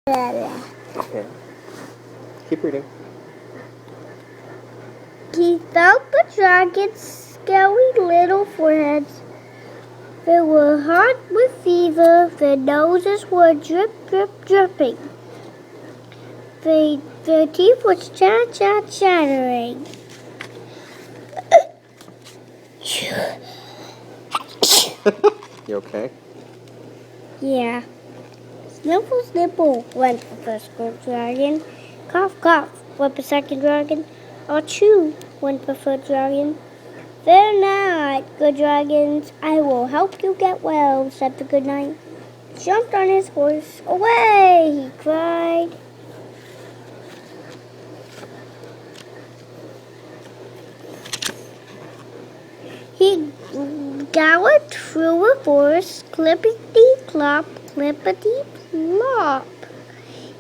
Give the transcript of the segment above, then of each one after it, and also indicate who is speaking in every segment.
Speaker 1: Okay. Keep reading.
Speaker 2: He felt the dragon's scary little foreheads. They were hot with fever. Their noses were drip, drip, dripping. Their teeth were chattering.
Speaker 1: You okay?
Speaker 2: Yeah. Sniffle, sniffle, went the first good dragon. Cough, cough, went the second dragon. Achoo, went the third dragon. Fear not, good dragons. I will help you get well, said the good knight. Jumped on his horse. Away, he cried. He galloped through a forest, clippity-clop, clippity-plop.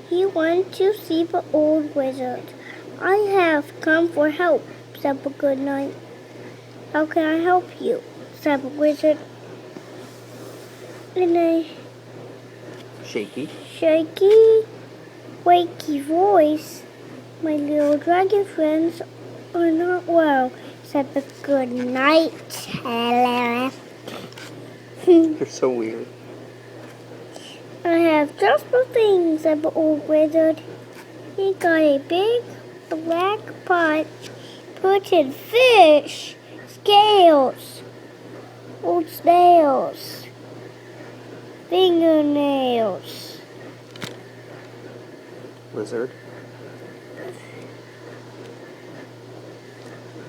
Speaker 2: He went to see the old wizard. I have come for help, said the good knight. How can I help you? Said the wizard in a
Speaker 1: Shaky.
Speaker 2: shaky, wakey voice. My little dragon friends are not well, said the good knight.
Speaker 1: You're so weird.
Speaker 2: I have just the thing, said the old wizard. He got a big black pot, put in fish, scales, old snails, fingernails.
Speaker 1: Lizard.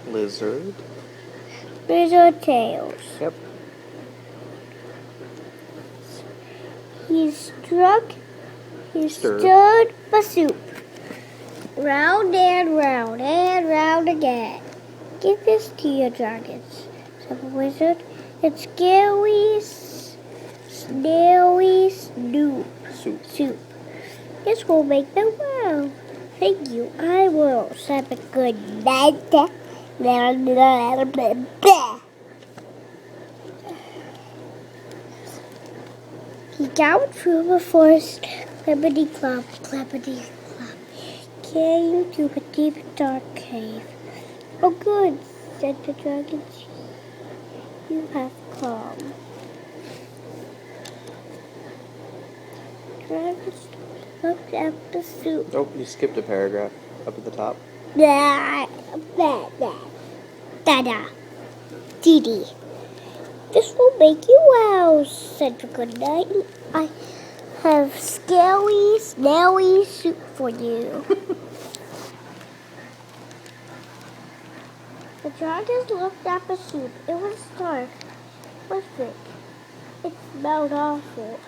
Speaker 1: Lizard.
Speaker 2: Lizard tails.
Speaker 1: Yep.
Speaker 2: He
Speaker 1: Stirred.
Speaker 2: stirred the soup. Round and round again. Give this to your dragons, said the wizard. It's scary, snaily soup. This will make them well. Thank you, I will, said the good knight. He galloped through the forest, clippity-clop, clippity-clop, came to a deep, dark cave. Oh, good, said the dragons. You have come. Dragons looked at the soup.
Speaker 1: Oh, you skipped a paragraph up at the top.
Speaker 2: Da-da. Dee-dee. This will make you well, said the good knight. I have scaly, snaily soup for you. The dragons looked at the soup. It was dark, was thick. It smelled awful.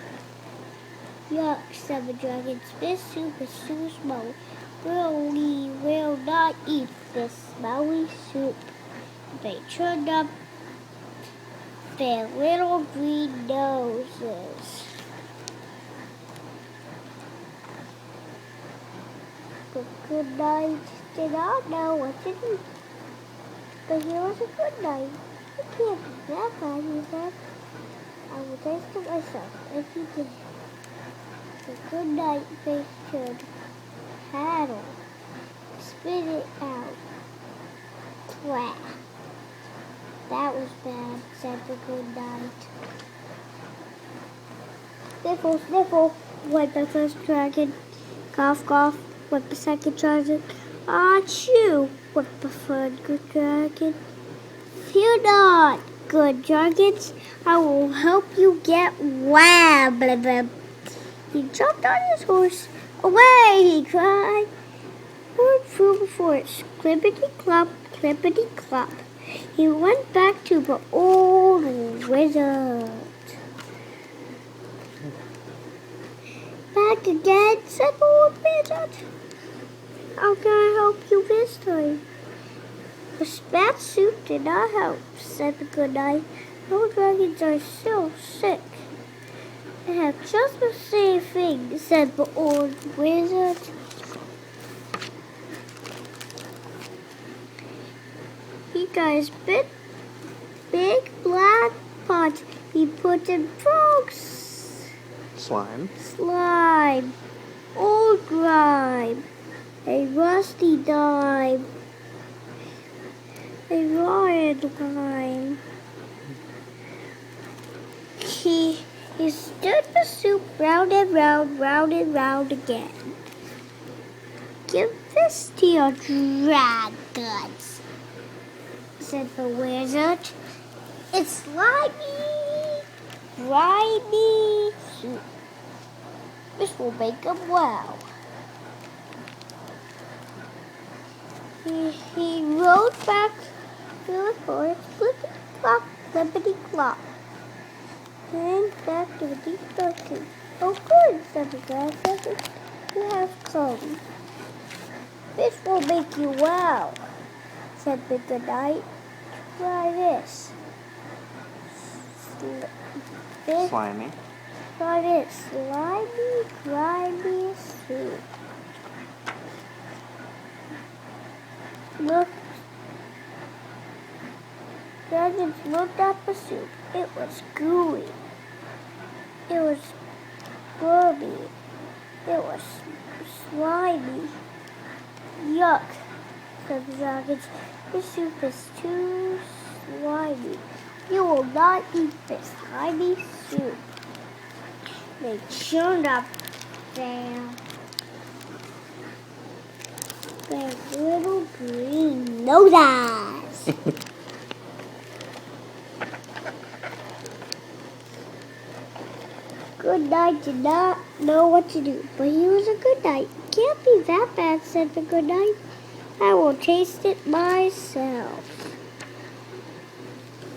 Speaker 2: Yuck, said the dragons. This soup is too small. We will not eat this smelly soup. They turned up their little green noses. The good knight did not know what to do. But he was a good knight. He can't be that bad, he said. I will taste it myself. And he did. The good knight faced turned paddle. Spit it out. Clap. That was bad, said the good knight. Sniffle, sniffle, went the first dragon. Cough, cough, went the second dragon. Achoo, went the third good dragon. Fear not, good dragons. I will help you get well. Blah, blah. He jumped on his horse. Away, he cried. Word through the forest. Clippity-clop, clippity-clop. He went back to the old wizard. Back again, said the old wizard. How can I help you this time? The bad soup did not help, said the good knight. No dragons are still sick. I have just the same thing, said the old wizard. He got his big black pot. He put in frogs.
Speaker 1: Slime.
Speaker 2: Slime. grime, a rusty dime, a roaring grime. He stirred the soup round and round, round and round again. Give this to your dragons, said the wizard. It's slimy, grimy soup. This will make them well. He rode back to the forest, clippity-clop, clippity-clop, and back to the deep darkness. Oh, good, said the grandfather. You have come. This will make you well, said the good knight. Try this.
Speaker 1: Slimy.
Speaker 2: Try this slimy, grimy soup. Look, dragons looked at the soup. It was gooey. It was grubby. It was slimy. Yuck, said the dragons. This soup is too slimy. You will not eat this slimy soup. They churned up their little green noses. Good Knight did not know what to do, but he was a good knight. Can't be that bad, said the good knight. I will taste it myself.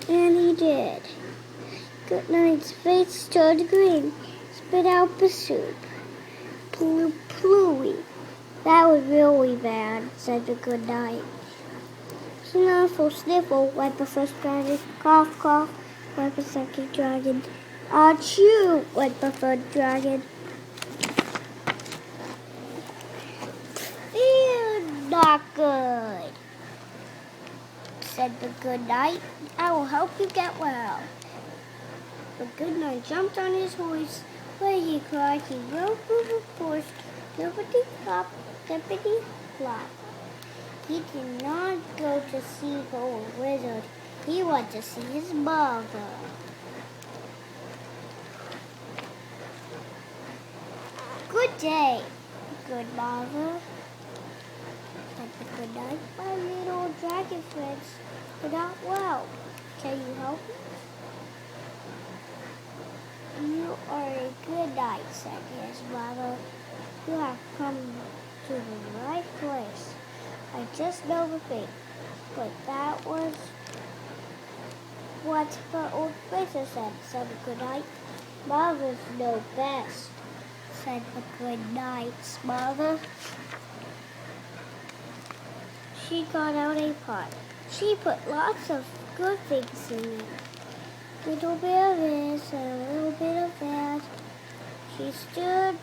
Speaker 2: And he did. Good Knight's face turned green. Spit out the soup. Plooey. That was really bad, said the good knight. Snuffle, sniffle, went the first dragon. Cough, cough, went the second dragon. Achoo, went the third dragon. Not good, said the good knight. I will help you get well. The good knight jumped on his horse. When he cried, he rode through the forest. Clippity-clop, clippity-clop. He did not go to see the old wizard. He went to see his mother. Good day, good mother, said the good knight. My little dragon friends are not well. Can you help me? You are a good knight, said his mother. You have come to the right place. I just know the thing. But that was what the old princess said the good knight. Mothers know best, said the good knight's mother. She got out a pot. She put lots of good things in it. A little bit of this and a little bit of that. She stood,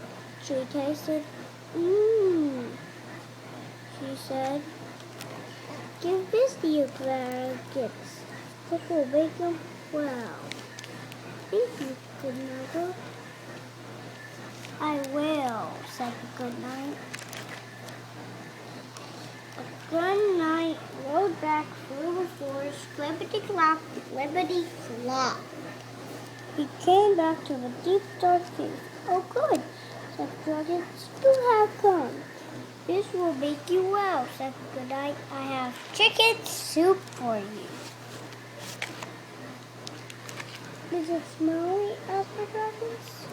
Speaker 2: she tasted. She said, give this to your dragons. This will make them well. Thank you, good mother. I will, said the good knight. The good knight rode back through the forest, clippity-clop, clippity-clop. He came back to the deep dark cave. Oh, good, said the dragons. You have come. This will make you well, said the good knight. I have chicken soup for you. Is it smelly? asked the dragons.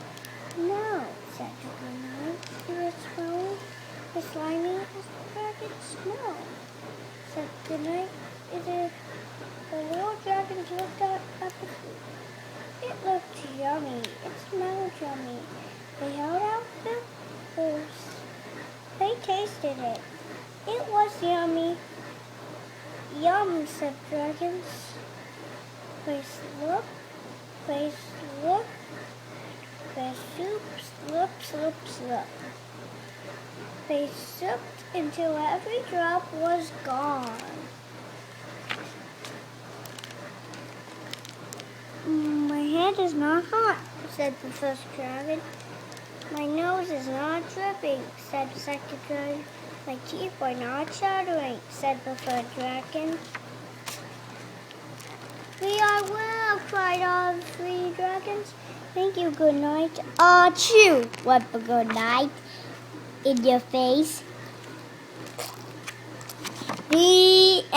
Speaker 2: No, said the good knight. Is it smelly? The slimy? asked the dragons. No, said the good knight. Is it? The little dragons looked at the food. It looked yummy. It smelled yummy. They held out their force. They tasted it. It was yummy. Yum, said dragons. They slurp, they slurp, they soup, slurp, slurp, slurp. They sipped until every drop was gone. My hand is not hot, said the first dragon. My nose is not dripping, said the second dragon. My teeth are not chattering, said the third dragon. We are well, cried all three dragons. Thank you, good night. Achoo! What a good night in your face. The end.